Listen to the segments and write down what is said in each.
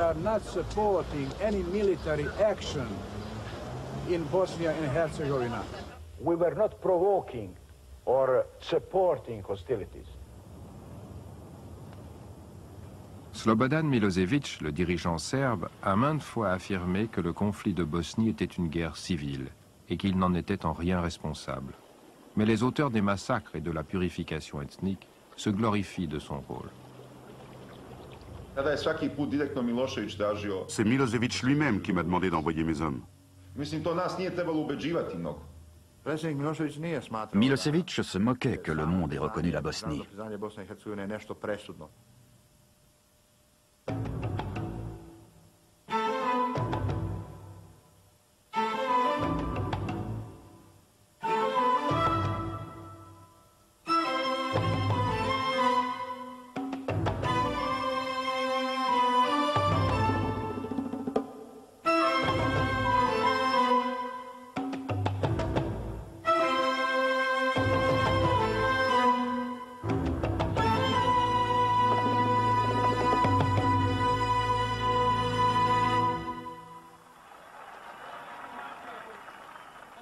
are not supporting any military action in Bosnia and Herzegovina. We were not provoking or supporting hostilities. Slobodan Milosevic, le dirigeant serbe, a maintes fois affirmé que le conflit de Bosnie était une guerre civile et qu'il n'en était en rien responsable. Mais les auteurs des massacres et de la purification ethnique se glorifient de son rôle. C'est Milosevic lui-même qui m'a demandé d'envoyer mes hommes. Milosevic se moquait que le monde ait reconnu la Bosnie.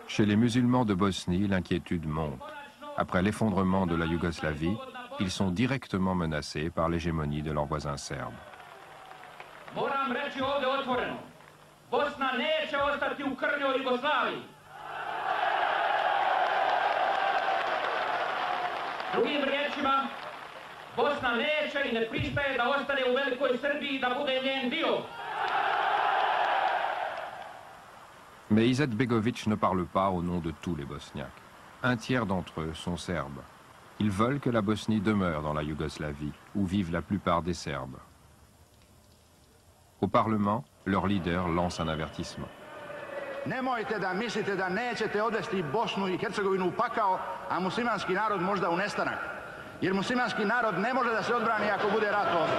Chez les musulmans de Bosnie, l'inquiétude monte. Après l'effondrement de la Yougoslavie, ils sont directement menacés par l'hégémonie de leurs voisins serbes. Moram reći ovdje otvoreno, Bosna neće ostati u krnjoj Jugoslaviji. Drugim riječima, Bosna neće i ne pristaje da ostane u velikoj Srbiji da bude njen dio. Mais Izetbegovic ne parle pas au nom de tous les Bosniaques. Un tiers d'entre eux sont serbes. Ils veulent que la Bosnie demeure dans la Yougoslavie, où vivent la plupart des Serbes. Au Parlement, leur leader lance un avertissement. Nemojte da mislite da nećete odvesti Bosnu i Hercegovinu u pakao, a muslimanski narod možda u nestanak. Jer muslimanski narod ne može da se odbrani ako bude rat ovdje.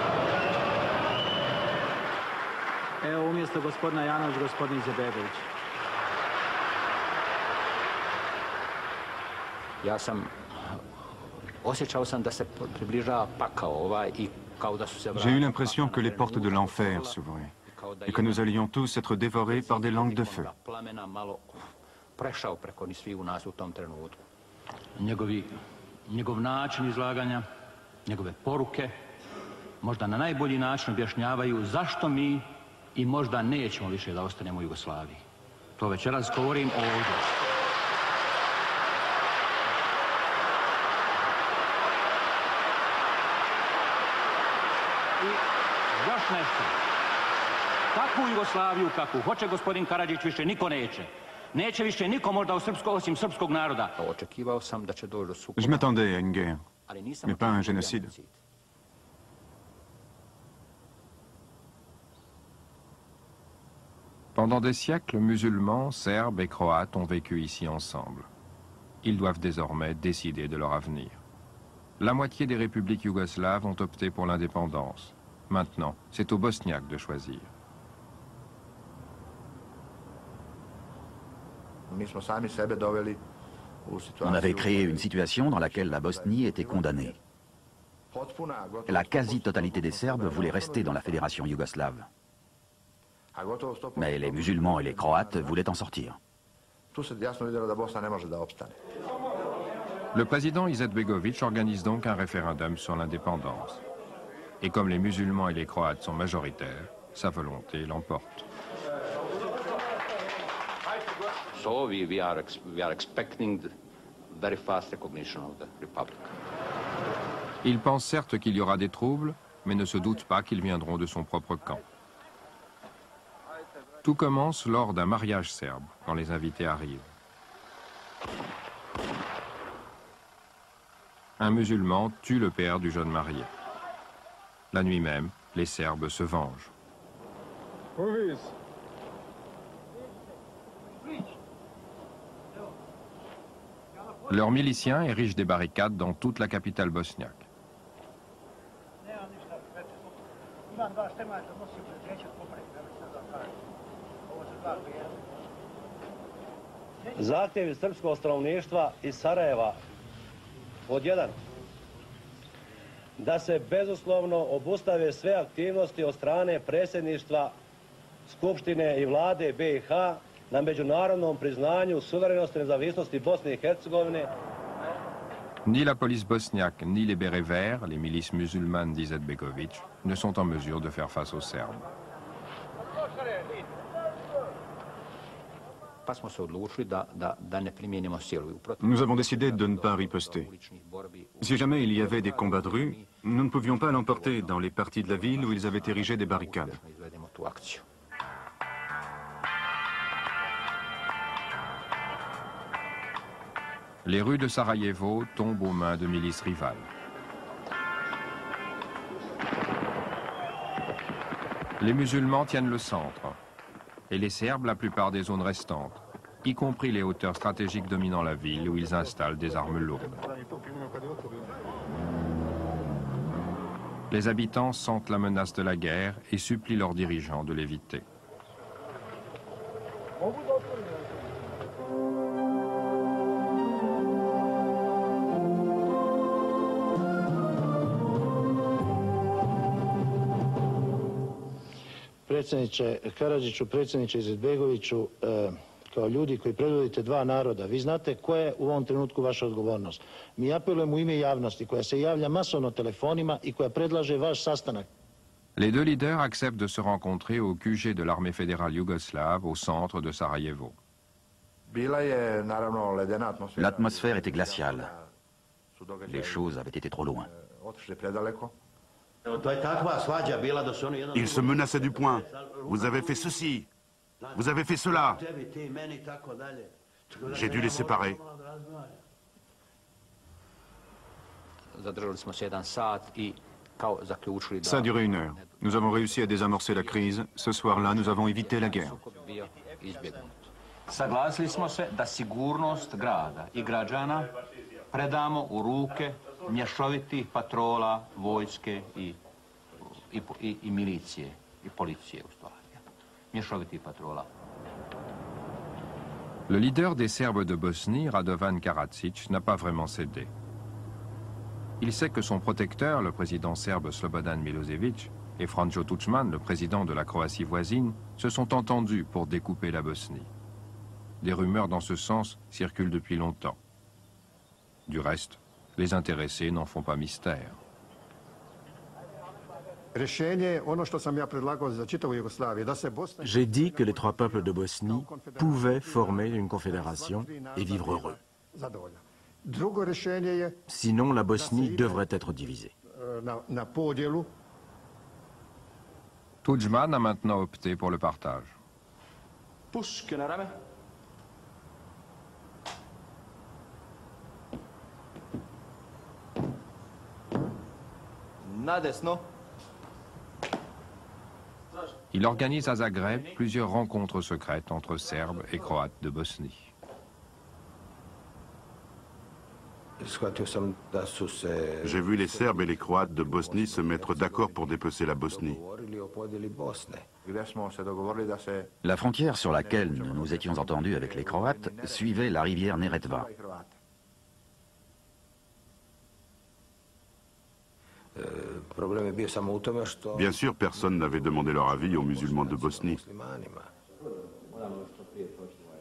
Evo umjesto gospodina Janović, gospodin Izetbegović. J'ai eu l'impression que les portes de l'enfer s'ouvraient et que nous allions tous être dévorés par des langues de feu. Njegov način izlaganja, njegove poruke, možda na najbolji način objašnjavaju zašto mi i možda nećemo više da ostanemo u Jugoslaviji. To večeras govorim ovdje. I još nešto. Takvu Jugoslaviju kakvu hoće gospodin Karadžić više niko neće. Neće više niko možda osim srpskog naroda. Očekivao sam da će doći do sukoba. Je m'attendais à une guerre, mais pas à un génocide. Pendant des siècles, musulmans, serbes et croates ont vécu ici ensemble. Ils doivent désormais décider de leur avenir. La moitié des républiques yougoslaves ont opté pour l'indépendance. Maintenant, c'est aux Bosniaques de choisir. On avait créé une situation dans laquelle la Bosnie était condamnée. La quasi-totalité des Serbes voulaient rester dans la fédération yougoslave. Mais les musulmans et les Croates voulaient en sortir. Le président Izetbegovic organise donc un référendum sur l'indépendance. Et comme les musulmans et les Croates sont majoritaires, sa volonté l'emporte. So we are expecting the very fast recognition of the Republic. Il pense certes qu'il y aura des troubles, mais ne se doute pas qu'ils viendront de son propre camp. Tout commence lors d'un mariage serbe, quand les invités arrivent. Un musulman tue le père du jeune marié. La nuit même, les Serbes se vengent. Leurs miliciens érigent des barricades dans toute la capitale bosniaque. Zahtjevi srpskog stanovništva iz Sarajeva. Pod 1. da se bezuslovno obustave sve aktivnosti od strane predsjedništva Skupštine i vlade BiH na međunarodnom priznanju suverenosti i nezavisnosti Bosne i Hercegovine. Ni la police bosniaque ni les bérets verts, les milices musulmanes d'Izetbegović, ne sont en mesure de faire face aux Serbes. Nous avons décidé de ne pas riposter. Si jamais il y avait des combats de rue, nous ne pouvions pas l'emporter dans les parties de la ville où ils avaient érigé des barricades. Les rues de Sarajevo tombent aux mains de milices rivales. Les musulmans tiennent le centre, et les Serbes la plupart des zones restantes, y compris les hauteurs stratégiques dominant la ville où ils installent des armes lourdes. Les habitants sentent la menace de la guerre et supplient leurs dirigeants de l'éviter. Predsjedniče Karadžiću, predsjedniče Izetbegoviću, kao ljudi koji predvodite dva naroda, vi znate koja je u ovom trenutku vaša odgovornost. Mi apelujemo u ime javnosti koja se javlja masovno telefonima i koja predlaže vaš sastanak. Les deux leaders acceptent de se rencontrer au QG de l'armée fédérale yougoslave au centre de Sarajevo. L'atmosphère était glaciale. Les choses avaient été trop loin. Ils se menaçaient du poing. Vous avez fait ceci. Vous avez fait cela. J'ai dû les séparer. Ça a duré 1 heure. Nous avons réussi à désamorcer la crise. Ce soir-là, nous avons évité la guerre. Saglasili smo se da sigurnost grada i građana predamo u ruke mješovitih patrola, vojske i milicije, i policije u stvari. Mješovitih patrola. Le leader des Serbes de Bosnie, Radovan Karadzic, n'a pas vraiment cédé. Il sait que son protecteur, le président serbe Slobodan Milosevic, et Franjo Tuđman, le président de la Croatie voisine, se sont entendus pour découper la Bosnie. Des rumeurs dans ce sens circulent depuis longtemps. Du reste, les intéressés n'en font pas mystère. J'ai dit que les 3 peuples de Bosnie pouvaient former une confédération et vivre heureux. Sinon, la Bosnie devrait être divisée. Tuđman a maintenant opté pour le partage. Puške na rame. Na desno. Il organise à Zagreb plusieurs rencontres secrètes entre Serbes et Croates de Bosnie. J'ai vu les Serbes et les Croates de Bosnie se mettre d'accord pour dépecer la Bosnie. La frontière sur laquelle nous nous étions entendus avec les Croates suivait la rivière Neretva. Bien sûr, personne n'avait demandé leur avis aux musulmans de Bosnie.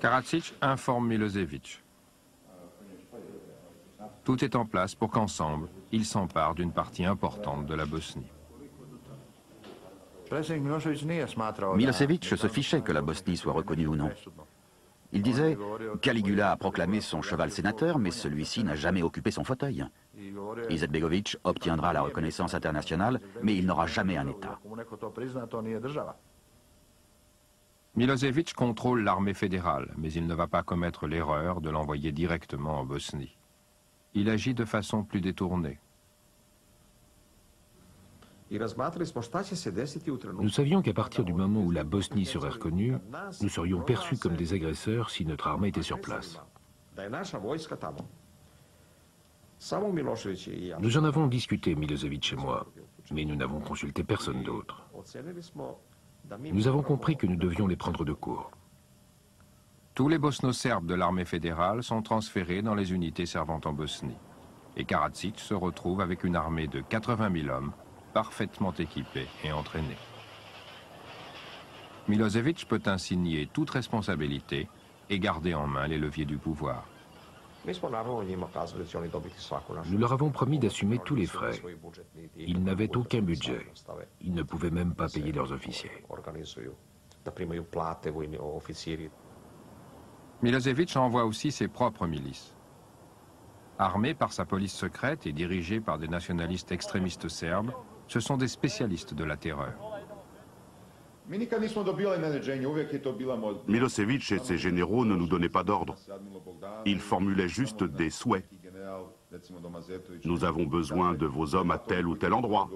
Karadzic informe Milosevic. Tout est en place pour qu'ensemble, ils s'emparent d'une partie importante de la Bosnie. Milosevic se fichait que la Bosnie soit reconnue ou non. Il disait « Caligula a proclamé son cheval sénateur, mais celui-ci n'a jamais occupé son fauteuil. Izetbegović obtiendra la reconnaissance internationale, mais il n'aura jamais un État. » Milosevic contrôle l'armée fédérale, mais il ne va pas commettre l'erreur de l'envoyer directement en Bosnie. Il agit de façon plus détournée. Nous savions qu'à partir du moment où la Bosnie serait reconnue, nous serions perçus comme des agresseurs si notre armée était sur place. Nous en avons discuté, Milosevic et moi, mais nous n'avons consulté personne d'autre. Nous avons compris que nous devions les prendre de court. Tous les bosno-serbes de l'armée fédérale sont transférés dans les unités servant en Bosnie. et Karadzic se retrouve avec une armée de 80 000 hommes, parfaitement équipés et entraînés. Milosevic peut ainsi nier toute responsabilité et garder en main les leviers du pouvoir. Nous leur avons promis d'assumer tous les frais. Ils n'avaient aucun budget. Ils ne pouvaient même pas payer leurs officiers. Milosevic envoie aussi ses propres milices. Armés par sa police secrète et dirigés par des nationalistes extrémistes serbes, ce sont des spécialistes de la terreur. Milosevic et ses généraux ne nous donnaient pas d'ordre. Ils formulaient juste des souhaits. Nous avons besoin de vos hommes à tel ou tel endroit.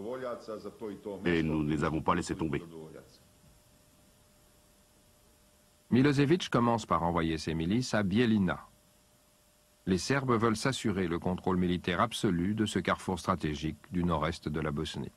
Et nous ne les avons pas laissés tomber. Milosevic commence par envoyer ses milices à Bijeljina. Les Serbes veulent s'assurer le contrôle militaire absolu de ce carrefour stratégique du nord-est de la Bosnie.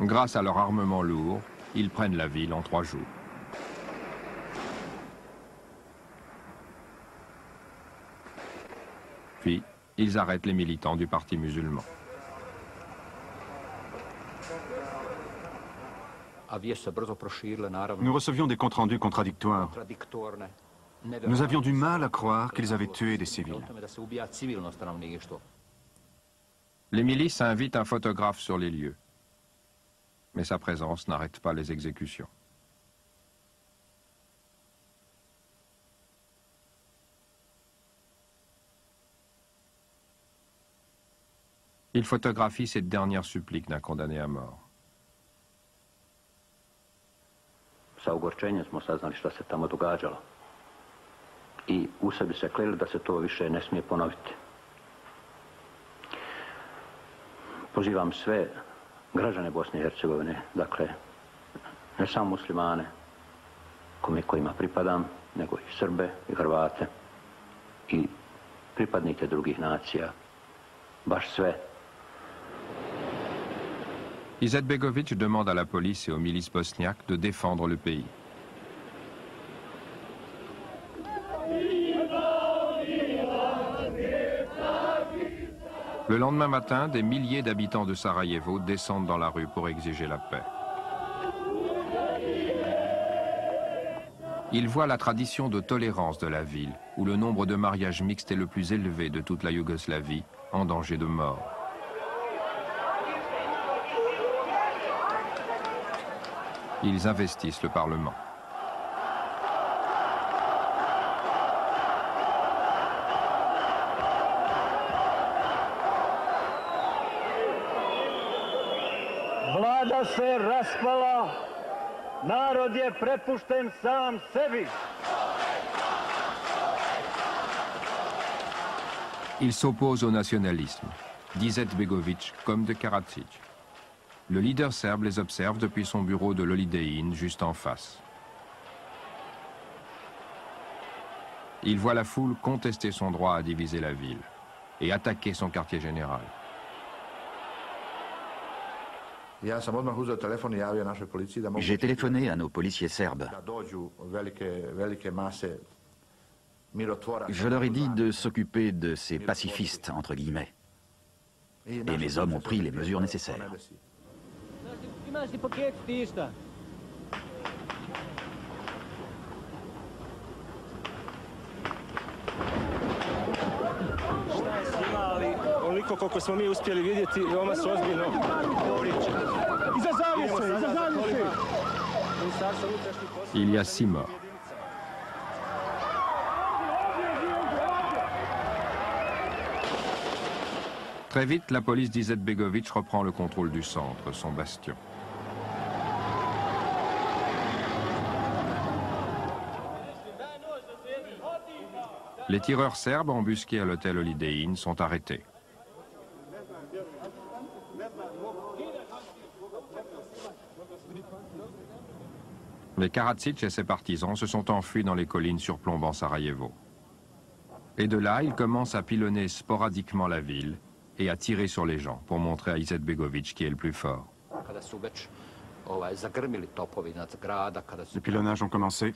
Grâce à leur armement lourd, ils prennent la ville en 3 jours. Puis, ils arrêtent les militants du parti musulman. Nous recevions des comptes rendus contradictoires. Nous avions du mal à croire qu'ils avaient tué des civils. Les milices invitent un photographe sur les lieux. Mais sa présence n'arrête pas les exécutions. Il photographie cette dernière supplique d'un condamné à mort. Sa ogorčenjem smo saznali šta se tamo događalo. I u sebi se kleli da se to više ne smije ponoviti. Pozivam sve građane Bosne i Hercegovine, dakle, ne samo muslimane, kojima pripadam, nego i Srbe i Hrvate i pripadnike drugih nacija, baš sve. Izetbegović demande à la police et aux milices bosniaques de défendre le pays. Le lendemain matin, des milliers d'habitants de Sarajevo descendent dans la rue pour exiger la paix. Ils voient la tradition de tolérance de la ville, où le nombre de mariages mixtes est le plus élevé de toute la Yougoslavie, en danger de mort. Ils investissent le Parlement. Vlada se raspala, narod je prepušten sam sebi. Ils s'opposent au nationalisme, d'Izetbegović comme de Karadzic. Le leader serbe les observe depuis son bureau de l'Holiday Inn, juste en face. Il voit la foule contester son droit à diviser la ville et attaquer son quartier général. J'ai téléphoné à nos policiers serbes. Je leur ai dit de s'occuper de ces pacifistes, entre guillemets. Et mes hommes ont pris les mesures nécessaires. Onoliko koliko smo mi uspjeli vidjeti, veoma su ozbiljno. Iza zavjese! Il y a 6 morts. Très vite, la police d'Izetbegović reprend le contrôle du centre, son bastion. Les tireurs serbes embusqués à l'hôtel Holiday Inn sont arrêtés. Mais Karadzic et ses partisans se sont enfuis dans les collines surplombant Sarajevo. Et de là, il commence à pilonner sporadiquement la ville et à tirer sur les gens pour montrer à Izetbegović qui est le plus fort. Les pilonnages ont commencé.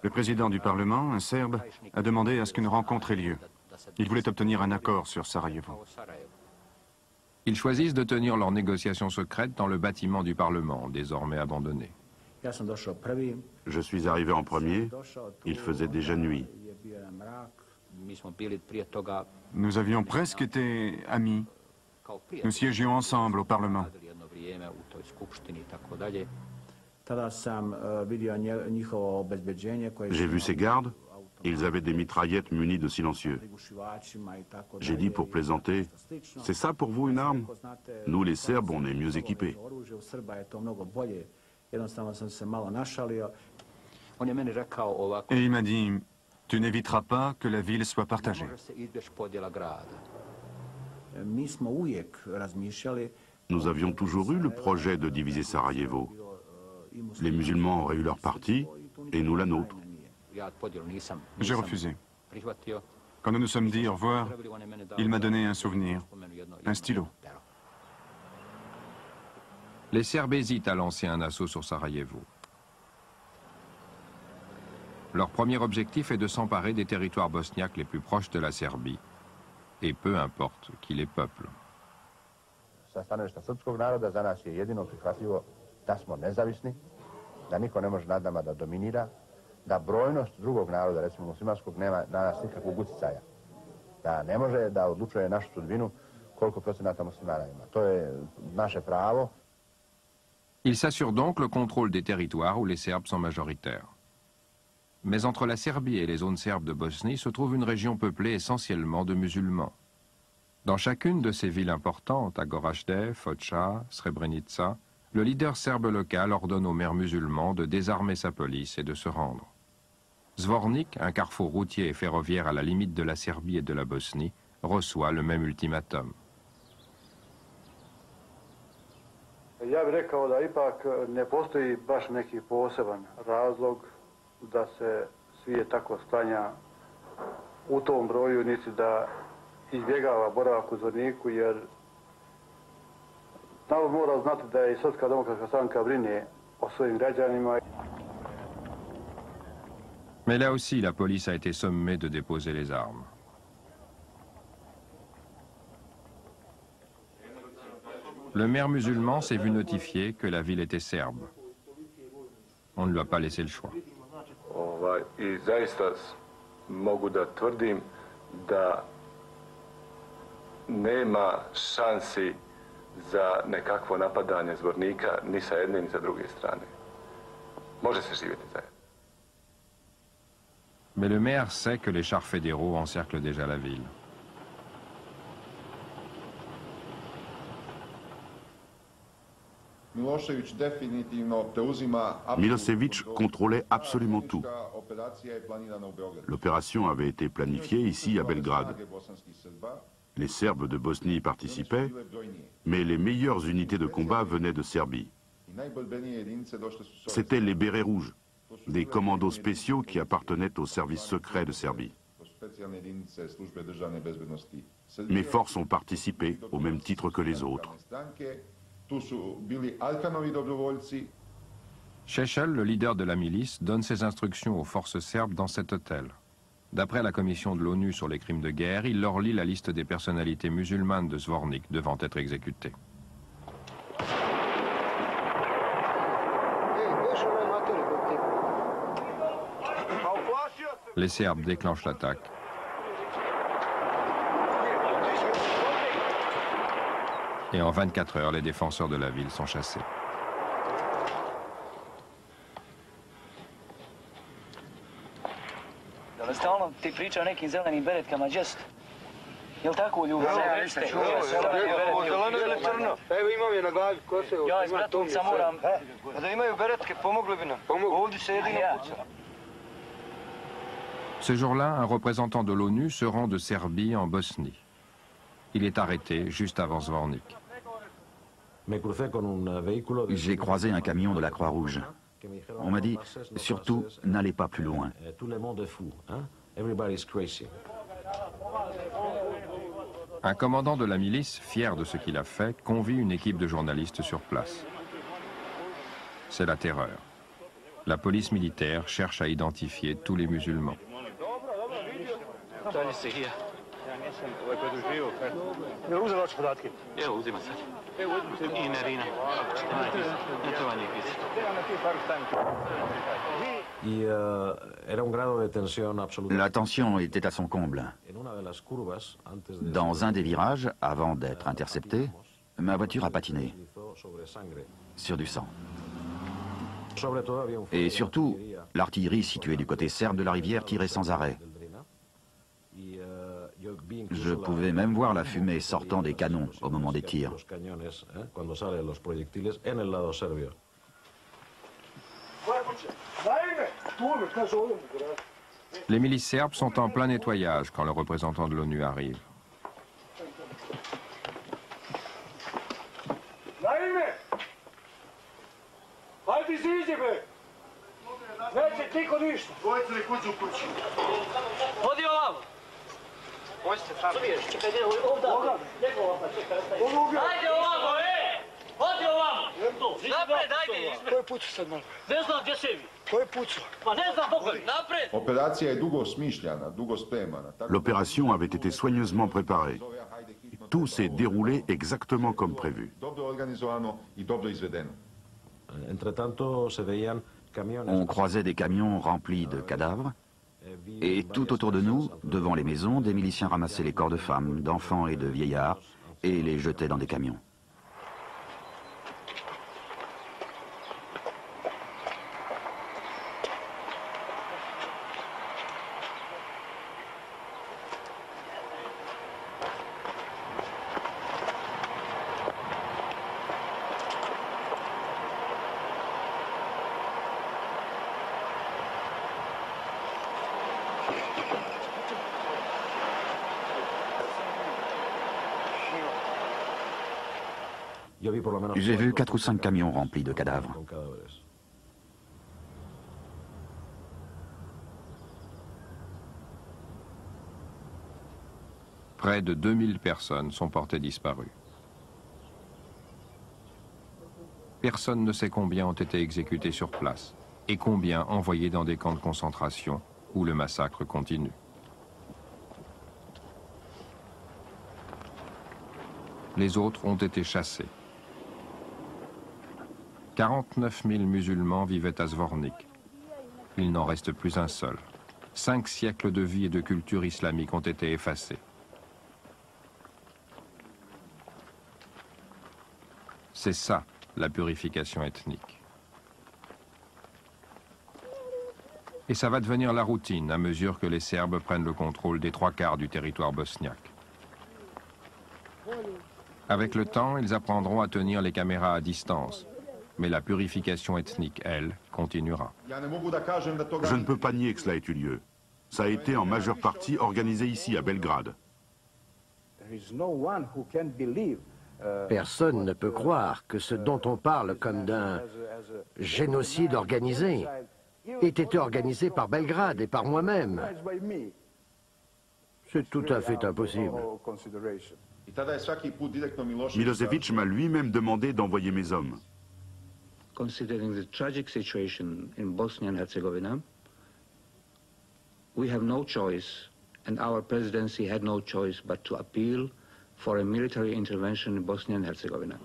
Le président du Parlement, un Serbe, a demandé à ce qu'une rencontre ait lieu. Il voulait obtenir un accord sur Sarajevo. Ils choisissent de tenir leurs négociations secrètes dans le bâtiment du Parlement, désormais abandonné. Je suis arrivé en premier, il faisait déjà nuit. Nous avions presque été amis. Nous siégions ensemble au Parlement. J'ai vu ces gardes, ils avaient des mitraillettes munies de silencieux. J'ai dit pour plaisanter, c'est ça pour vous une arme? Nous les Serbes, on est mieux équipés. Et il m'a dit, tu n'éviteras pas que la ville soit partagée. Nous avions toujours eu le projet de diviser Sarajevo. Les musulmans auraient eu leur partie et nous la nôtre. J'ai refusé. Quand nous nous sommes dit au revoir, il m'a donné un souvenir, un stylo. Les Serbes hésitent à lancer un assaut sur Sarajevo. Leur premier objectif est de s'emparer des territoires bosniaques les plus proches de la Serbie, et peu importe qui les peuple. Sa stanovišta srpskog naroda za nas je jedino prihvatljivo da smo nezavisni, da niko ne može nad nama da dominira, da brojnost drugog naroda, recimo muslimanskog, nema na nas nikakvog uticaja. Da ne može da odlučuje našu sudbinu koliko procenata muslimana ima. To je naše pravo. Ils s'assurent donc le contrôle des territoires où les Serbes sont majoritaires. Mais entre la Serbie et les zones serbes de Bosnie se trouve une région peuplée essentiellement de musulmans. Dans chacune de ces villes importantes, à Goražde, Foča, Srebrenica, le leader serbe local ordonne aux maires musulmans de désarmer sa police et de se rendre. Zvornik, un carrefour routier et ferroviaire à la limite de la Serbie et de la Bosnie, reçoit le même ultimatum. Ja bih rekao da ipak ne postoji baš neki poseban razlog da se svijet tako sklanja u tom broju, niti da izbjegava boravak u Zvorniku, jer narod mora znati da je Srpska demokratska stranka brine o svojim građanima. Mais là aussi, la police a été sommée de déposer les armes. Le maire musulman s'est vu notifier que la ville était serbe. On ne lui a pas laissé le choix. I zaista mogu da tvrdim da nema šansi za nekakvo napadanje Zvornika ni sa jedne ni sa druge strane. Može se živjeti zajedno. Mais le maire sait que les chars fédéraux encerclent déjà la ville. Milosevic contrôlait absolument tout. L'opération avait été planifiée ici à Belgrade. Les Serbes de Bosnie y participaient, mais les meilleures unités de combat venaient de Serbie. C'étaient les bérets rouges, des commandos spéciaux qui appartenaient au service secret de Serbie. Mes forces ont participé au même titre que les autres. Šešelj, le leader de la milice, donne ses instructions aux forces serbes dans cet hôtel. D'après la commission de l'ONU sur les crimes de guerre, il leur lit la liste des personnalités musulmanes de Zvornik devant être exécutées. Les Serbes déclenchent l'attaque. Et en 24 heures, les défenseurs de la ville sont chassés. Stalno ti priča o nekim zelenim beretkama, just. Jel tako, Ljubo? Ja, jeste. Zeleno ili crno? Evo imam je na glavi, ko se... Ja iz Bratovca moram... Da imaju beretke, pomogli bi nam. Ovdje se jedino puca. Ce jour-là, un représentant de l'ONU se rend de Serbie en Bosnie. Il est arrêté juste avant Zvornik. J'ai croisé un camion de la Croix-Rouge. On m'a dit, surtout, n'allez pas plus loin. Un commandant de la milice, fier de ce qu'il a fait, convie une équipe de journalistes sur place. C'est la terreur. La police militaire cherche à identifier tous les musulmans. La tension était à son comble. Dans un des virages, avant d'être interceptée, ma voiture a patiné sur du sang. Et surtout, l'artillerie située du côté serbe de la rivière tirait sans arrêt. Je pouvais même voir la fumée sortant des canons au moment des tirs. Les milices serbes sont en plein nettoyage quand le représentant de l'ONU arrive. L'opération avait été soigneusement préparée. Tout s'est déroulé exactement comme prévu. On croisait des camions remplis de cadavres, et tout autour de nous, devant les maisons, des miliciens ramassaient les corps de femmes, d'enfants et de vieillards, et les jetaient dans des camions. J'ai vu 4 ou 5 camions remplis de cadavres. Près de 2000 personnes sont portées disparues. Personne ne sait combien ont été exécutés sur place et combien envoyés dans des camps de concentration où le massacre continue. Les autres ont été chassés. 49 000 musulmans vivaient à Zvornik. Il n'en reste plus un seul. 5 siècles de vie et de culture islamique ont été effacés. C'est ça, la purification ethnique. Et ça va devenir la routine à mesure que les Serbes prennent le contrôle des 3/4 du territoire bosniaque. Avec le temps, ils apprendront à tenir les caméras à distance. Mais la purification ethnique, elle, continuera. Je ne peux pas nier que cela ait eu lieu. Ça a été en majeure partie organisé ici, à Belgrade. Personne ne peut croire que ce dont on parle comme d'un génocide organisé ait été organisé par Belgrade et par moi-même. C'est tout à fait impossible. Milosevic m'a lui-même demandé d'envoyer mes hommes. Considering the tragic situation in Bosnia and Herzegovina, we have no choice, and our presidency had no choice but to appeal for a military intervention in Bosnia and Herzegovina.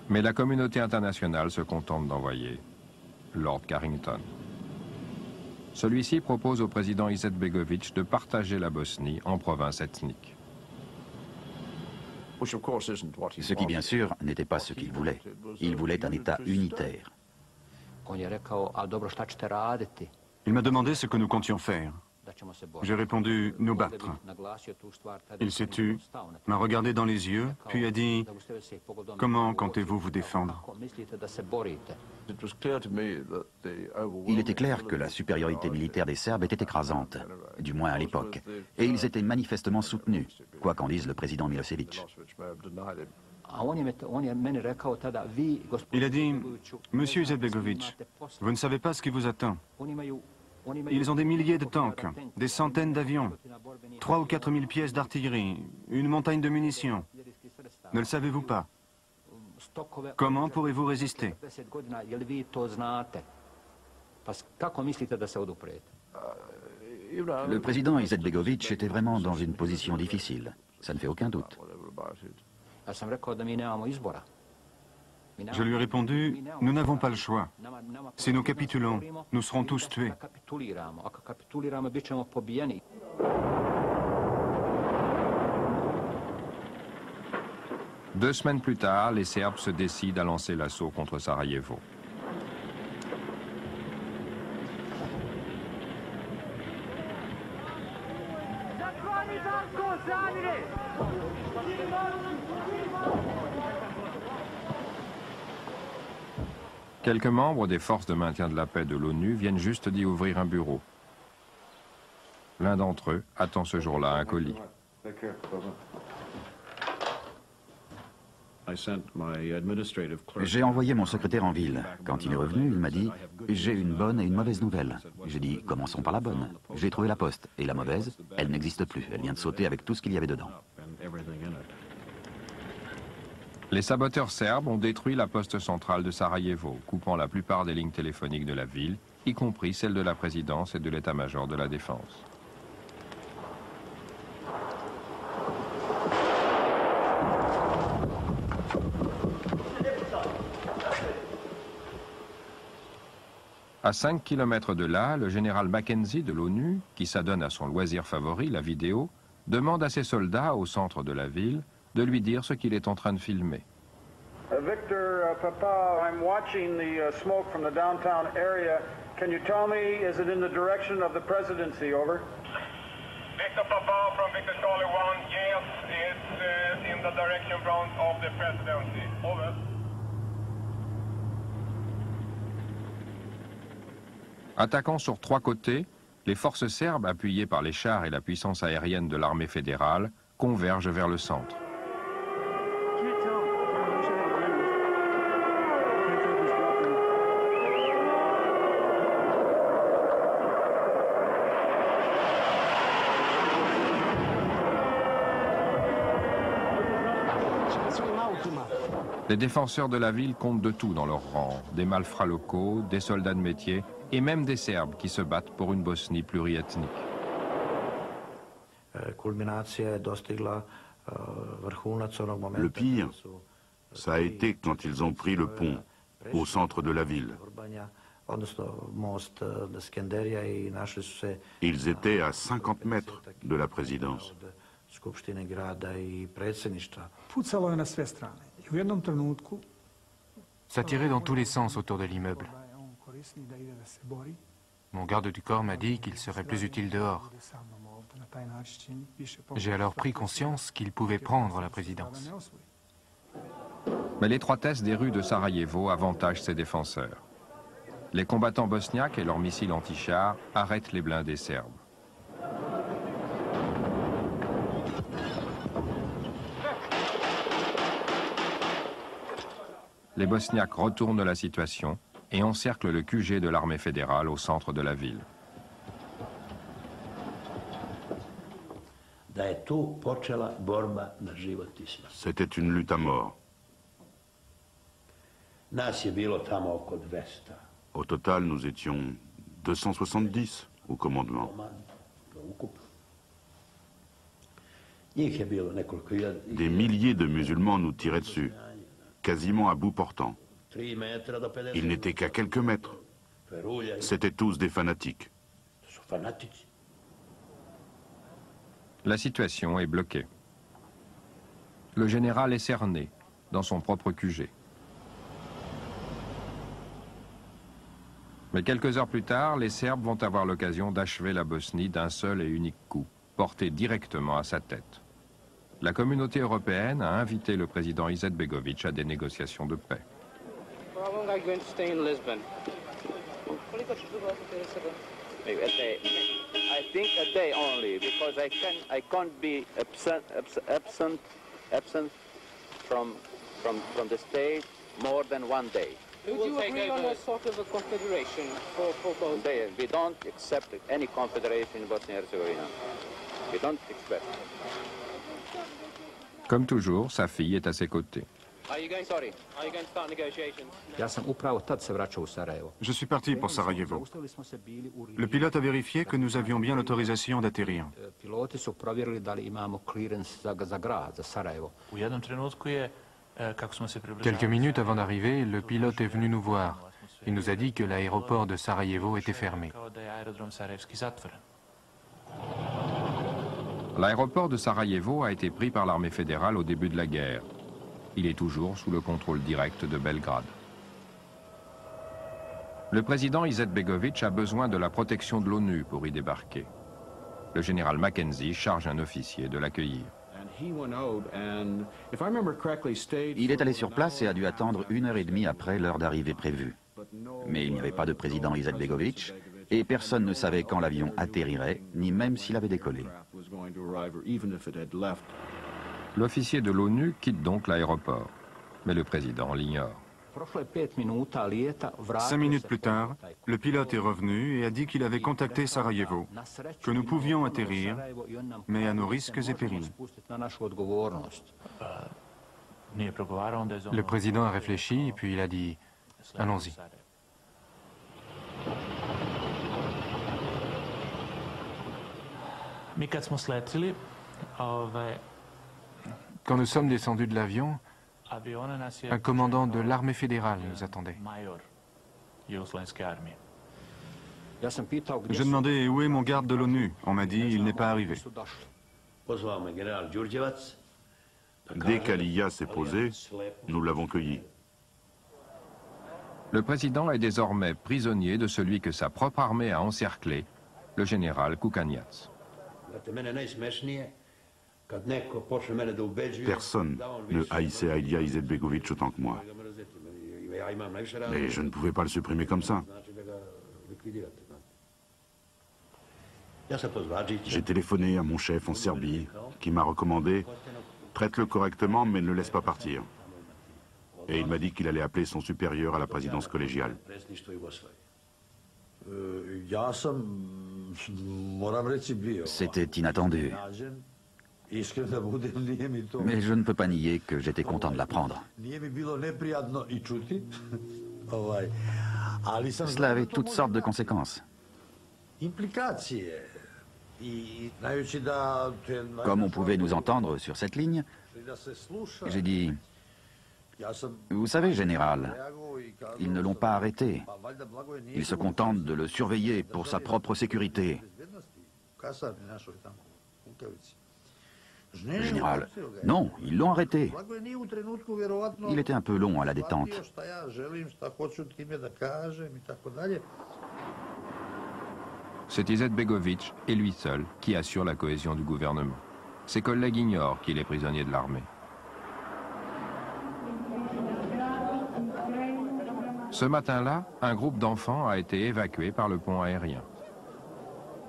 Mais la communauté internationale se contente d'envoyer Lord Carrington. Celui-ci propose au président Izetbegovic de partager la Bosnie en provinces ethniques. Ce qui, bien sûr, n'était pas ce qu'il voulait. Il voulait un État unitaire. Il m'a demandé ce que nous comptions faire. J'ai répondu « nous battre ». Il s'est tu, m'a regardé dans les yeux, puis a dit « Comment comptez-vous vous défendre ?» Il était clair que la supériorité militaire des Serbes était écrasante, du moins à l'époque, et ils étaient manifestement soutenus, quoi qu'en dise le président Milosevic. Il a dit « Monsieur Izetbegovic, vous ne savez pas ce qui vous attend. Ils ont des milliers de tanks, des centaines d'avions, 3 ou 4 000 pièces d'artillerie, une montagne de munitions. Ne le savez-vous pas? Comment pourrez-vous résister? Le président Izetbegovic était vraiment dans une position difficile, ça ne fait aucun doute. Je lui ai répondu, nous n'avons pas le choix. Si nous capitulons, nous serons tous tués. Deux semaines plus tard, les Serbes se décident à lancer l'assaut contre Sarajevo. Quelques membres des forces de maintien de la paix de l'ONU viennent juste d'y ouvrir un bureau. L'un d'entre eux attend ce jour-là un colis. J'ai envoyé mon secrétaire en ville. Quand il est revenu, il m'a dit « J'ai une bonne et une mauvaise nouvelle ». J'ai dit « Commençons par la bonne ». J'ai trouvé la poste. Et la mauvaise, elle n'existe plus. Elle vient de sauter avec tout ce qu'il y avait dedans. Les saboteurs serbes ont détruit la poste centrale de Sarajevo, coupant la plupart des lignes téléphoniques de la ville, y compris celle de la présidence et de l'état-major de la défense. À 5 km de là, le général Mackenzie de l'ONU, qui s'adonne à son loisir favori, la vidéo, demande à ses soldats au centre de la ville de lui dire ce qu'il est en train de filmer. Victor Papa, I'm watching the smoke from the downtown area. Can you tell me, is it in the direction of the presidency? Over. Victor Papa from Victor Charlie 1, yes, it's in the direction of the presidency. Over. Attaquant sur 3 côtés, les forces serbes, appuyées par les chars et la puissance aérienne de l'armée fédérale, convergent vers le centre. Les défenseurs de la ville comptent de tout dans leurs rangs, des malfrats locaux, des soldats de métier et même des Serbes qui se battent pour une Bosnie pluriethnique. Le pire, ça a été quand ils ont pris le pont au centre de la ville. Ils étaient à 50 mètres de la présidence. Ça tirait dans tous les sens autour de l'immeuble. Mon garde du corps m'a dit qu'il serait plus utile dehors. J'ai alors pris conscience qu'il pouvait prendre la présidence. Mais l'étroitesse des rues de Sarajevo avantage ses défenseurs. Les combattants bosniaques et leurs missiles anti-chars arrêtent les blindés serbes. Les Bosniaques retournent la situation et encerclent le QG de l'armée fédérale au centre de la ville. C'était une lutte à mort. Au total, nous étions 270 au commandement. Des milliers de musulmans nous tiraient dessus, quasiment à bout portant. Ils n'étaient qu'à quelques mètres. C'étaient tous des fanatiques. La situation est bloquée. Le général est cerné dans son propre QG. Mais quelques heures plus tard, les Serbes vont avoir l'occasion d'achever la Bosnie d'un seul et unique coup, porté directement à sa tête. La communauté européenne a invité le président Izetbegovic à des négociations de paix. How long are you going to stay in Lisbon? Maybe a day. I think a day only, because I can't be absent from the state more than one day. Would you agree on a sort of a confederation for both? We don't accept any confederation in Bosnia and Herzegovina. We don't expect. Comme toujours, sa fille est à ses côtés. Are you going to start negotiations? Je suis parti pour Sarajevo. Le pilote a vérifié que nous avions bien l'autorisation d'atterrir. Quelques minutes avant d'arriver, le pilote est venu nous voir. Il nous a dit que l'aéroport de Sarajevo était fermé. L'aéroport de Sarajevo a été pris par l'armée fédérale au début de la guerre. Il est toujours sous le contrôle direct de Belgrade. Le président Izetbegovic a besoin de la protection de l'ONU pour y débarquer. Le général Mackenzie charge un officier de l'accueillir. Il est allé sur place et a dû attendre 1h30 après l'heure d'arrivée prévue. Mais il n'y avait pas de président Izetbegovic et personne ne savait quand l'avion atterrirait, ni même s'il avait décollé. L'officier de l'ONU quitte donc l'aéroport, mais le président l'ignore. 5 minutes plus tard, le pilote est revenu et a dit qu'il avait contacté Sarajevo, que nous pouvions atterrir, mais à nos risques et périls. Le président a réfléchi, puis il a dit « Allons-y ». Quand nous sommes descendus de l'avion, un commandant de l'armée fédérale nous attendait. Je demandais où est mon garde de l'ONU. On m'a dit il n'est pas arrivé. Dès qu'Aliyah s'est posé, nous l'avons cueilli. Le président est désormais prisonnier de celui que sa propre armée a encerclé, le général Kukaniac. Personne ne haïssait Alija Izetbegovic autant que moi. Mais je ne pouvais pas le supprimer comme ça. J'ai téléphoné à mon chef en Serbie, qui m'a recommandé « Traite-le correctement, mais ne le laisse pas partir ». Et il m'a dit qu'il allait appeler son supérieur à la présidence collégiale. C'était inattendu. Mais je ne peux pas nier que j'étais content de l'apprendre. Cela avait toutes sortes de conséquences. Comme on pouvait nous entendre sur cette ligne, j'ai dit « Vous savez, général, ils ne l'ont pas arrêté. Ils se contentent de le surveiller pour sa propre sécurité. » Général, non, ils l'ont arrêté. Il était un peu long à la détente. C'est Izetbegovic et lui seul qui assure la cohésion du gouvernement. Ses collègues ignorent qu'il est prisonnier de l'armée. Ce matin-là, un groupe d'enfants a été évacué par le pont aérien.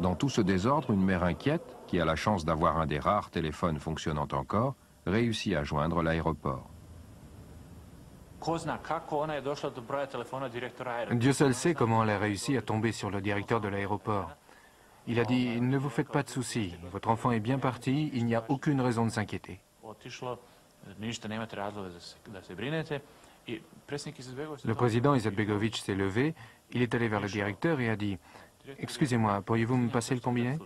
Dans tout ce désordre, une mère inquiète, qui a la chance d'avoir un des rares téléphones fonctionnant encore, réussit à joindre l'aéroport. Dieu seul sait comment elle a réussi à tomber sur le directeur de l'aéroport. Il a dit « Ne vous faites pas de soucis, votre enfant est bien parti, il n'y a aucune raison de s'inquiéter. » Le président Izetbegovic s'est levé, il est allé vers le directeur et a dit « Excusez-moi, pourriez-vous me passer le combiné ?»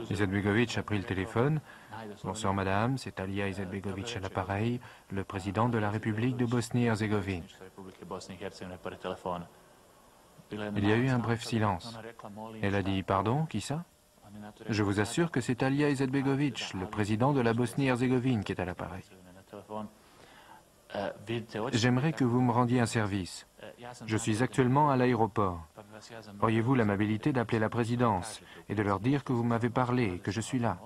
Izetbegovic a pris le téléphone. « Bonsoir madame, c'est Alija Izetbegovic à l'appareil, le président de la République de Bosnie-Herzégovine. » Il y a eu un bref silence. Elle a dit « Pardon, qui ça ?» « Je vous assure que c'est Alija Izetbegovic, le président de la Bosnie-Herzégovine, qui est à l'appareil. » J'aimerais que vous me rendiez un service. Je suis actuellement à l'aéroport. Auriez-vous l'amabilité d'appeler la présidence et de leur dire que vous m'avez parlé et que je suis là?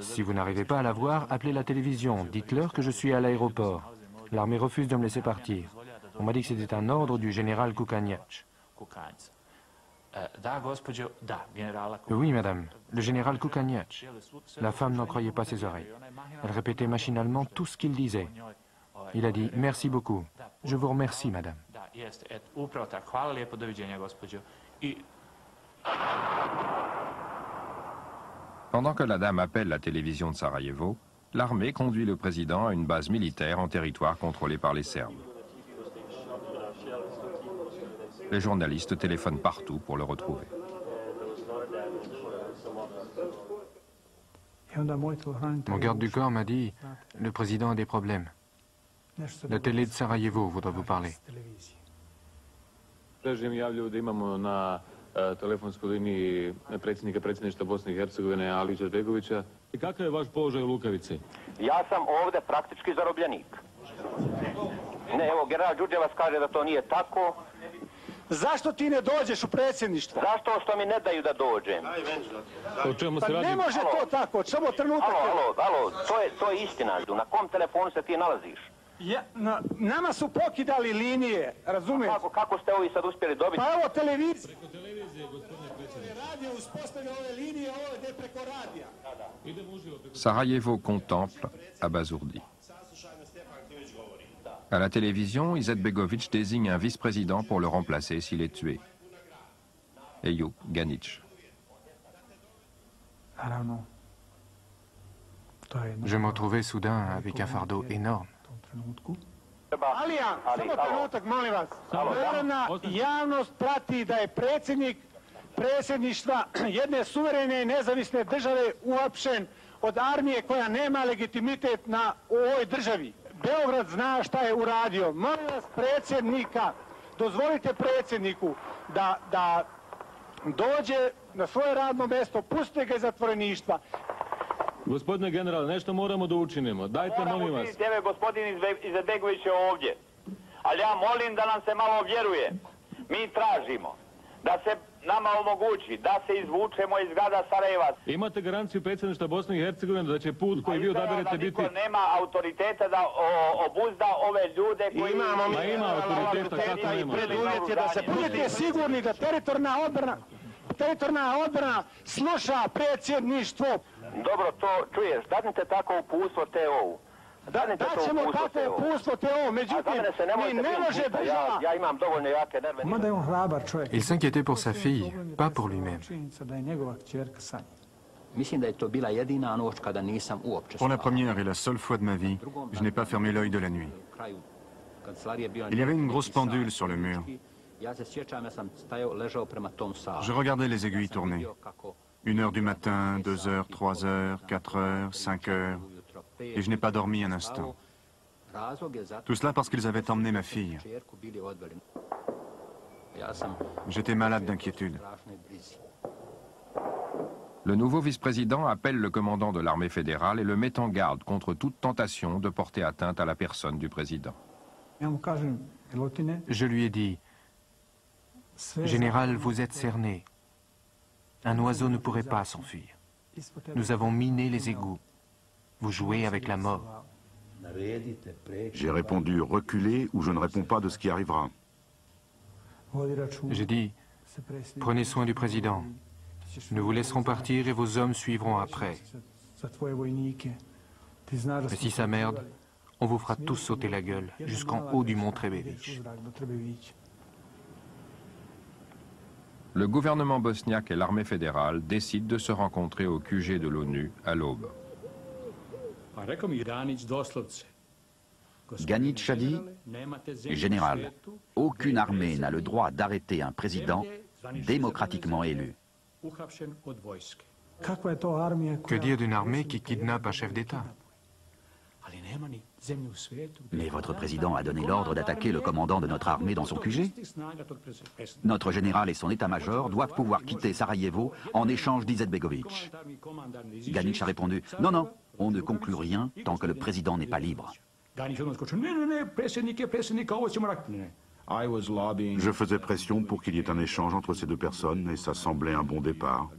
Si vous n'arrivez pas à la voir, appelez la télévision. Dites-leur que je suis à l'aéroport. L'armée refuse de me laisser partir. On m'a dit que c'était un ordre du général Kukaniac. Oui, madame, le général Kukaniac. La femme n'en croyait pas ses oreilles. Elle répétait machinalement tout ce qu'il disait. Il a dit « Merci beaucoup. Je vous remercie, madame. » Pendant que la dame appelle la télévision de Sarajevo, l'armée conduit le président à une base militaire en territoire contrôlé par les Serbes. Les journalistes téléphonent partout pour le retrouver. Mon garde du corps m'a dit « Le président a des problèmes. La télé de Sarajevo voudrait vous parler. » telefonskoj liniji predsjednika predsjedništva Bosne I Hercegovine Alije Izetbegovića. I kakav je vaš položaj u Lukavici? Ja sam ovde praktički zarobljenik. Ne, evo, general Đurđevac kaže da to nije tako. Zašto ti ne dođeš u predsjedništvo? Zašto što mi ne daju da dođem? O čemu se radi? Pa ne može to tako, samo trenutak. Alo, to je istina. Na kom telefonu se ti nalaziš? Nama su pokidali linije, razumiješ? Kako ste ovi sad uspjeli dobiti? Pa evo televizija. Preko televizije, gospodine predsjedniče. Radio uspostavlja ove linije, ovo je preko radija. Idemo uživo preko... Sarajevo contemple, abasourdi. À la télévision, Izetbegović désigne un vice-président pour le remplacer s'il est tué. Ejup Ganić. Je me retrouvais soudain avec un fardeau énorme. Alija, samo trenutak, molim vas. Narodna javnost prati da je predsjedništva jedne suverene i nezavisne države uhapšen od armije koja nema legitimitet u ovoj državi. Beograd zna šta je uradio. Molim vas predsjednika, dozvolite predsjedniku da dođe na svoje radno mjesto, pustite ga iz zatvoreništva. Gospodine generale, nešto moramo da učinimo. Dajte, molim vas. Evo, gospodin Izetbegović je ovdje. Ali ja molim da nam se malo vjeruje. Mi tražimo da se nama omogući da se izvučemo iz grada Sarajeva. Imate garanciju predsjedništva Bosne I Hercegovine da će put koji vi odaberete biti... Niko nema autoriteta da obuzda ove ljude koji... Ima autoriteta, kako nema? Preduvjet je da se budete sigurni da teritorijalna odbrana sluša predsjedništvo. Dobro, to čuješ. Dadnite tako uputstvo TO-u. Daćemo tako uputstvo TO, međutim, mi ne može država... Ja imam dovoljno jake nerve. Mada je on hrabar čovjek. Il s'inquiétait pour sa fille, pas pour lui-même. Mislim da je to bila jedina noć kada nisam uopće Pour la première et la seule fois de ma vie, je n'ai pas fermé l'œil de la nuit. Il y avait une grosse pendule sur le mur. Je regardais les aiguilles tourner. 1 heure du matin, 2 heures, 3 heures, 4 heures, 5 heures. Et je n'ai pas dormi un instant. Tout cela parce qu'ils avaient emmené ma fille. J'étais malade d'inquiétude. Le nouveau vice-président appelle le commandant de l'armée fédérale et le met en garde contre toute tentation de porter atteinte à la personne du président. Je lui ai dit « Général, vous êtes cerné. Un oiseau ne pourrait pas s'enfuir. Nous avons miné les égouts. Vous jouez avec la mort. » J'ai répondu « reculez ou je ne réponds pas de ce qui arrivera ». J'ai dit « Prenez soin du président. Nous vous laisserons partir et vos hommes suivront après. Mais si ça merde, on vous fera tous sauter la gueule jusqu'en haut du mont Trebević. » Le gouvernement bosniaque et l'armée fédérale décident de se rencontrer au QG de l'ONU à l'aube. Ganić a dit « Général, aucune armée n'a le droit d'arrêter un président démocratiquement élu. » Que dire d'une armée qui kidnappe un chef d'État? Mais votre président a donné l'ordre d'attaquer le commandant de notre armée dans son QG. Notre général et son état-major doivent pouvoir quitter Sarajevo en échange d'Izetbegović. Ganić a répondu « Non, non, on ne conclut rien tant que le président n'est pas libre. » Je faisais pression pour qu'il y ait un échange entre ces deux personnes et ça semblait un bon départ.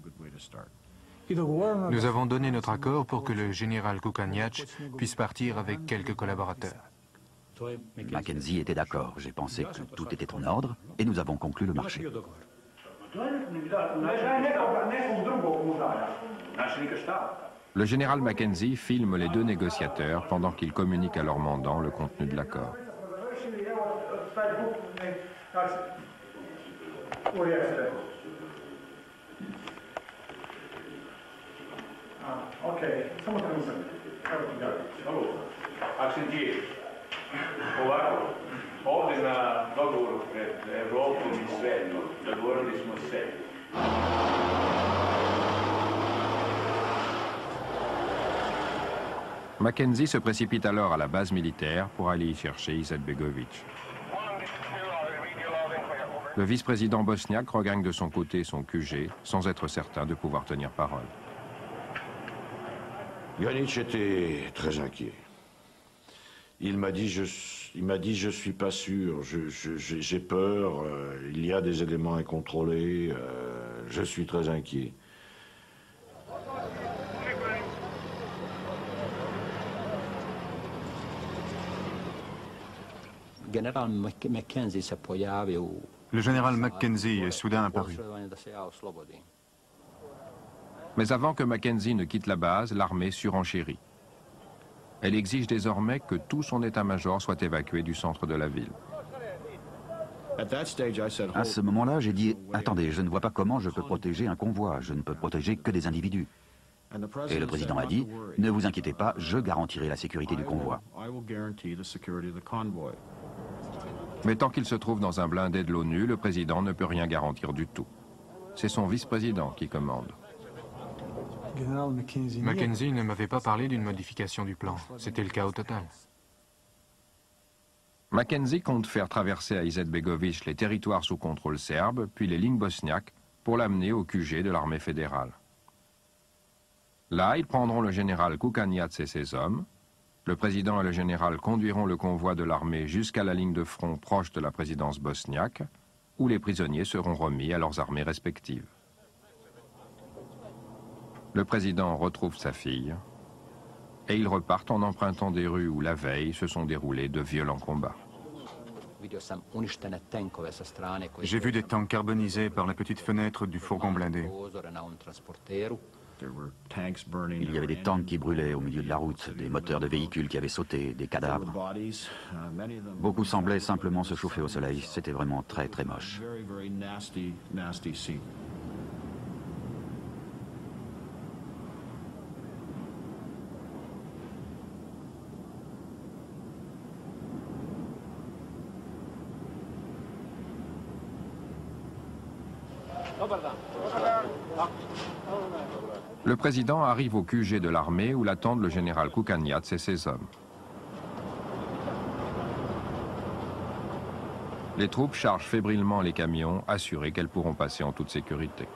Nous avons donné notre accord pour que le général Kukaniac puisse partir avec quelques collaborateurs. Mackenzie était d'accord. J'ai pensé que tout était en ordre et nous avons conclu le marché. Le général Mackenzie filme les deux négociateurs pendant qu'ils communiquent à leur mandant le contenu de l'accord. Ovako, ovdje na dogovoru pred Evropom i svetom dogovorili smo se. Mackenzie se précipite alors à la base militaire pour aller y chercher Izetbegovic. Le vice-président bosniaque regagne de son côté son QG sans être certain de pouvoir tenir parole. Ganić était très inquiet. Il m'a dit je suis pas sûr, j'ai peur, il y a des éléments incontrôlés, je suis très inquiet. Le général Mackenzie est soudain apparu. Mais avant que Mackenzie ne quitte la base, l'armée surenchérit. Elle exige désormais que tout son état-major soit évacué du centre de la ville. À ce moment-là, j'ai dit « Attendez, je ne vois pas comment je peux protéger un convoi, je ne peux protéger que des individus. » Et le président a dit « Ne vous inquiétez pas, je garantirai la sécurité du convoi. » Mais tant qu'il se trouve dans un blindé de l'ONU, le président ne peut rien garantir du tout. C'est son vice-président qui commande. Mackenzie ne m'avait pas parlé d'une modification du plan. C'était le chaos total. Mackenzie compte faire traverser à Izetbegovic les territoires sous contrôle serbe, puis les lignes bosniaques, pour l'amener au QG de l'armée fédérale. Là, ils prendront le général Kukaniac et ses hommes. Le président et le général conduiront le convoi de l'armée jusqu'à la ligne de front proche de la présidence bosniaque, où les prisonniers seront remis à leurs armées respectives. Le président retrouve sa fille et ils repartent en empruntant des rues où la veille se sont déroulés de violents combats. J'ai vu des tanks carbonisés par la petite fenêtre du fourgon blindé. Il y avait des tanks qui brûlaient au milieu de la route, des moteurs de véhicules qui avaient sauté, des cadavres. Beaucoup semblaient simplement se chauffer au soleil. C'était vraiment très très moche. Le président arrive au QG de l'armée où l'attendent le général Kukaniac et ses hommes. Les troupes chargent fébrilement les camions, assurées qu'elles pourront passer en toute sécurité.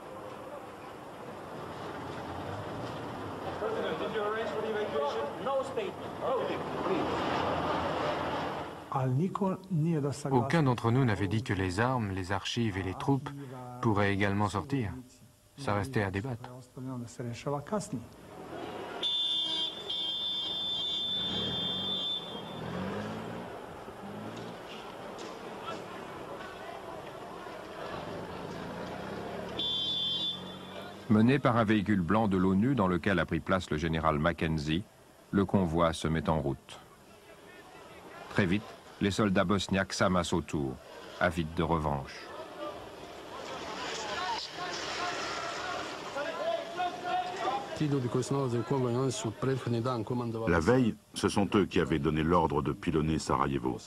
Aucun d'entre nous n'avait dit que les armes, les archives et les troupes pourraient également sortir. Ça restait à débattre. Mené par un véhicule blanc de l'ONU dans lequel a pris place le général Mackenzie, le convoi se met en route. Très vite, les soldats bosniaques s'amassent autour, avides de revanche. La veille, ce sont eux qui avaient donné l'ordre de pilonner Sarajevo.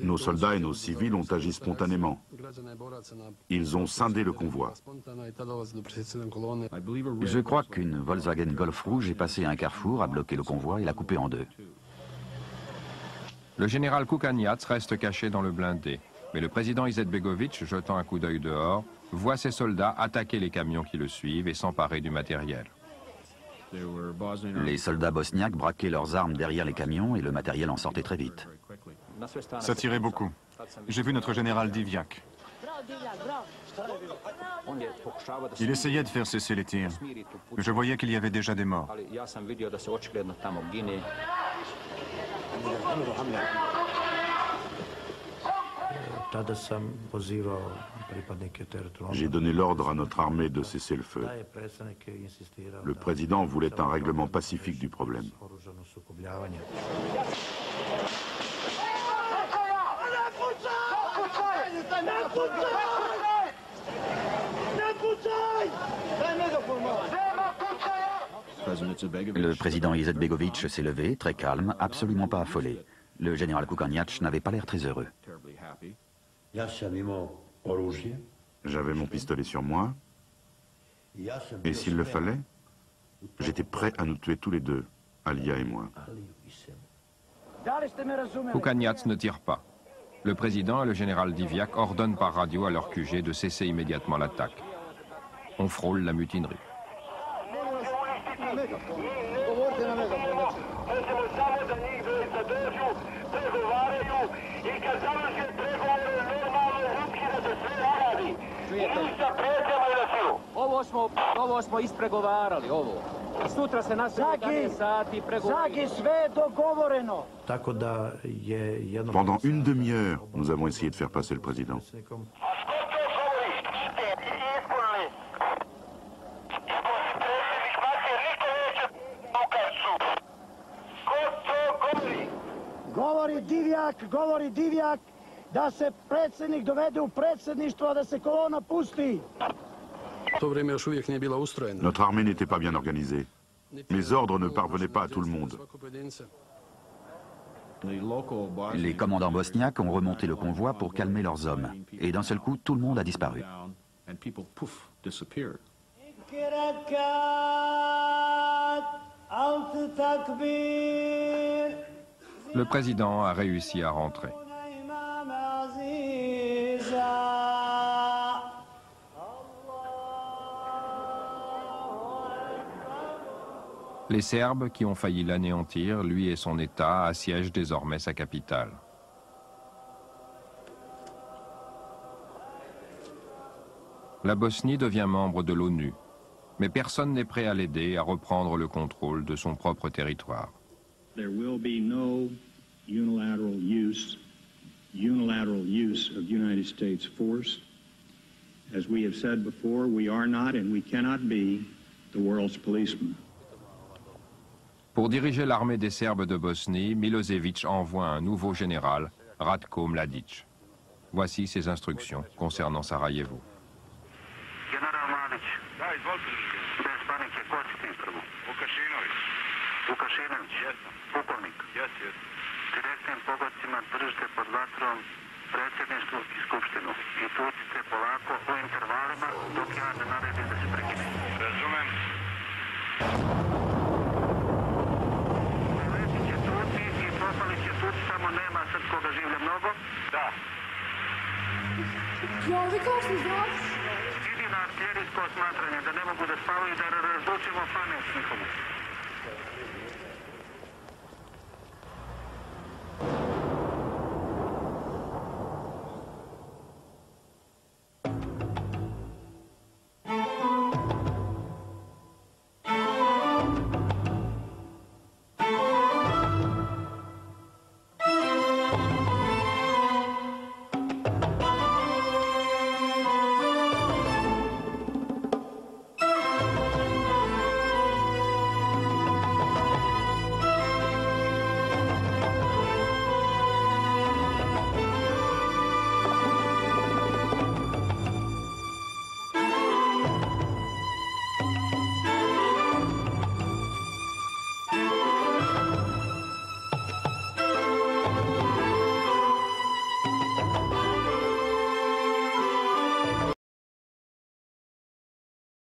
Nos soldats et nos civils ont agi spontanément. Ils ont scindé le convoi. Je crois qu'une Volkswagen Golf rouge est passée à un carrefour, a bloqué le convoi et l'a coupé en deux. Le général Kukaniac reste caché dans le blindé, mais le président Izetbegovic, jetant un coup d'œil dehors, voit ses soldats attaquer les camions qui le suivent et s'emparer du matériel. Les soldats bosniaques braquaient leurs armes derrière les camions et le matériel en sortait très vite. Ça tirait beaucoup. J'ai vu notre général Divjak. Il essayait de faire cesser les tirs. Je voyais qu'il y avait déjà des morts. J'ai donné l'ordre à notre armée de cesser le feu. Le président voulait un règlement pacifique du problème. Le président Izetbegovic s'est levé, très calme, absolument pas affolé. Le général Kukanjac n'avait pas l'air très heureux. J'avais mon pistolet sur moi, et s'il le fallait, j'étais prêt à nous tuer tous les deux, Alia et moi. Kukanjac ne tire pas. Le président et le général Diviak ordonnent par radio à leur QG de cesser immédiatement l'attaque. On frôle la mutinerie. Ovo smo ispregovarali, ovo. Sutra se nastaje 11 sati pregovori. Zagi, sve je dogovoreno. Pendant une demi-heure, nous avons essayé de faire passer le président. Govori Divjak, da se predsjednik dovede u predsjedništvo, a da se kolona pusti. Notre armée n'était pas bien organisée. Mes ordres ne parvenaient pas à tout le monde. Les commandants bosniaques ont remonté le convoi pour calmer leurs hommes. Et d'un seul coup, tout le monde a disparu. Le président a réussi à rentrer. Les Serbes, qui ont failli l'anéantir, lui et son État, assiègent désormais sa capitale. La Bosnie devient membre de l'ONU, mais personne n'est prêt à l'aider à reprendre le contrôle de son propre territoire. There will be no unilateral use of United States force. As we have said before, we are not and we cannot be the world's policeman. Pour diriger l'armée des Serbes de Bosnie, Milosevic envoie un nouveau général, Ratko Mladic. Voici ses instructions concernant Sarajevo. General Mladic, bez panike, ko si ti prvo? Vukašinović, pukovnik. Direktnim pogodcima držite pod vatrom predsjedništvo i skupštinu i tucite polako u intervalima dok ja ne naredim da se prekine. Razumem. Preleti će tuci i propali će tuci, samo nema srpskoga življa mnogo. Da. Vi kao što znaš? Idi na artiljerijsko osmatranje, da ne mogu da spavaju, da razlučimo pamet njihovu.